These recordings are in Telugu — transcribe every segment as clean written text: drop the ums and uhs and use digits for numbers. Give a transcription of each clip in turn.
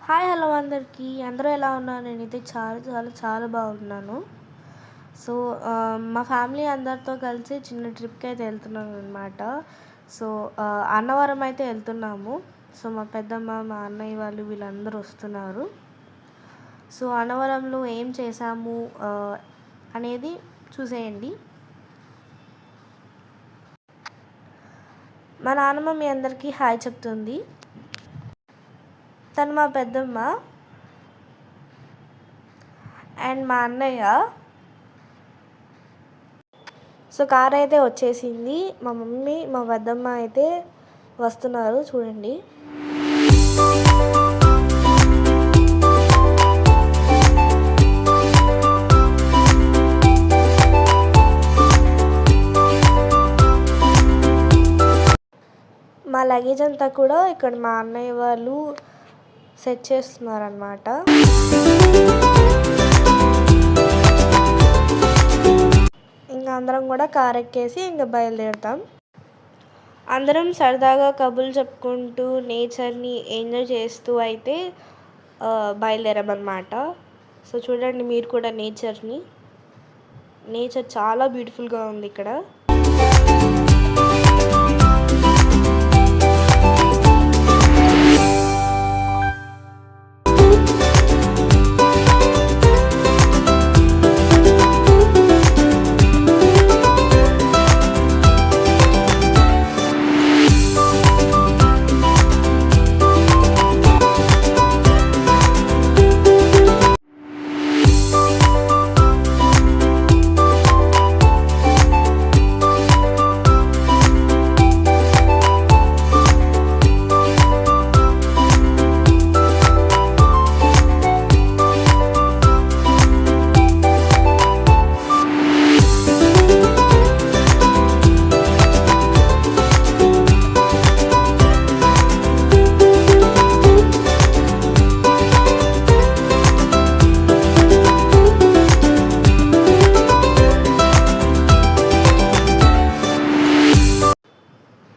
హాయ్ హలో అందరికీ అందరూ ఎలా ఉన్నారు? నేనైతే చాలా చాలా చాలా బాగున్నాను. సో మా ఫ్యామిలీ అందరితో కలిసి చిన్న ట్రిప్కి అయితే వెళ్తున్నాను అనమాట. సో అన్నవరం అయితే వెళ్తున్నాము. సో మా పెద్దమ్మ, మా అన్నయ్య వాళ్ళు వీళ్ళందరూ వస్తున్నారు. సో అన్నవరంలో ఏం చేసాము అనేది చూసేయండి. మా నాన్నమ్మ మీ అందరికీ హాయ్ చెప్తుంది. తను మా పెద్దమ్మ అండ్ మా అన్నయ్య. సో కార్ అయితే వచ్చేసింది. మా మమ్మీ, మా పెద్దమ్మ అయితే వస్తున్నారు చూడండి. మా లగేజ్ అంతా కూడా ఇక్కడ మా అన్నయ్య వాళ్ళు సెట్ చేస్తున్నారన్నమాట. ఇంకా అందరం కూడా కార్ ఎక్కేసి ఇంకా బయలుదేరుతాం. అందరం సరదాగా కబుర్లు చెప్పుకుంటూ నేచర్ని ఎంజాయ్ చేస్తూ అయితే బయలుదేరామన్నమాట. సో చూడండి మీరు కూడా నేచర్ చాలా బ్యూటిఫుల్గా ఉంది ఇక్కడ.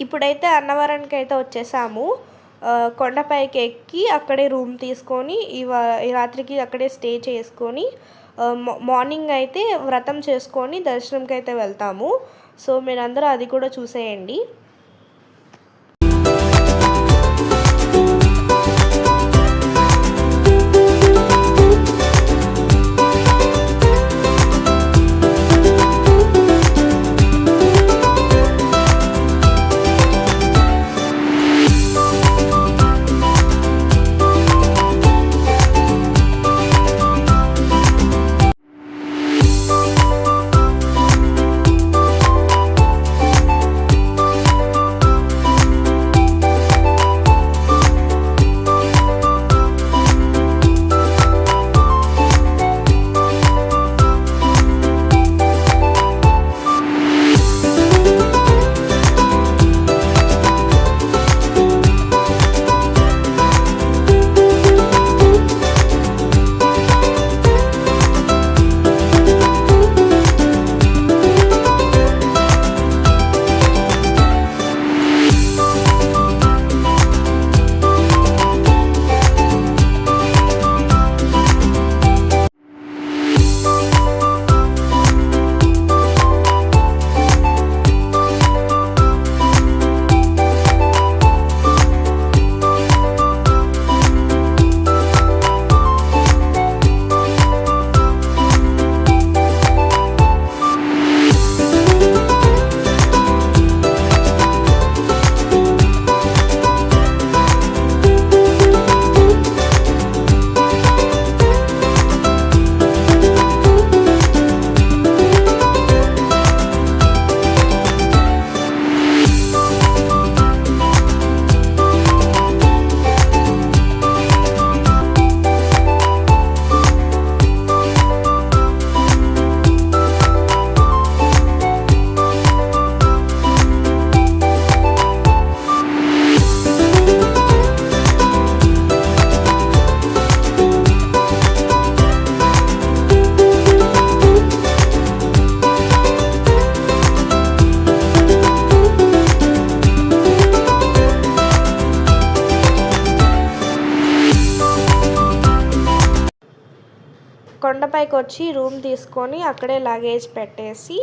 ఇప్పుడైతే అన్నవరానికి అయితే వచ్చేసాము. కొండపైకి ఎక్కి అక్కడే రూమ్ తీసుకొని ఈ రాత్రికి అక్కడే స్టే చేసుకొని మార్నింగ్ అయితే వ్రతం చేసుకొని దర్శనంకి అయితే వెళ్తాము. సో మీరందరూ అది కూడా చూసేయండి. కొండపైకి వచ్చి రూమ్ తీసుకొని అక్కడే లగేజ్ పెట్టేసి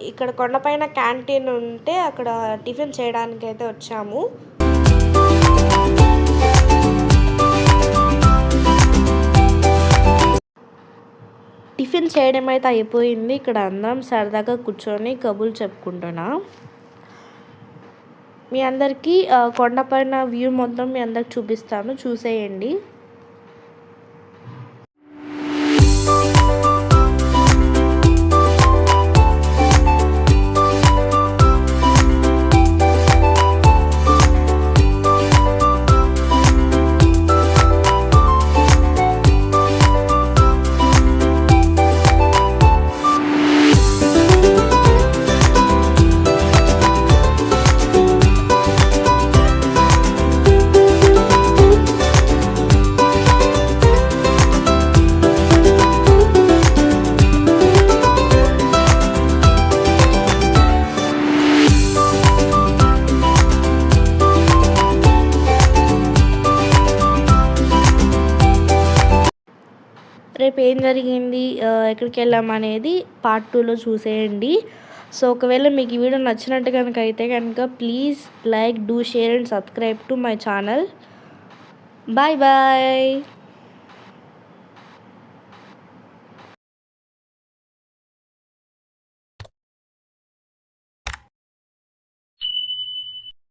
ఇక్కడ కొండపైన క్యాంటీన్ ఉంటే అక్కడ టిఫిన్ చేయడానికి అయితే వచ్చాము. టిఫిన్ చేయడం అయితే అయిపోయింది. ఇక్కడ అందరం సరదాగా కూర్చొని కబుర్లు చెప్పుకుంటున్నా. మీ అందరికీ కొండపైన వ్యూ మొత్తం మీ అందరికి చూపిస్తాను, చూసేయండి. రేపు ఏం జరిగింది, ఎక్కడికి వెళ్ళాం అనేది పార్ట్ 2లో చూసేయండి. సో ఒకవేళ మీకు ఈ వీడియో నచ్చినట్టు కనుక అయితే కనుక please like, do share and subscribe to my channel. Bye bye.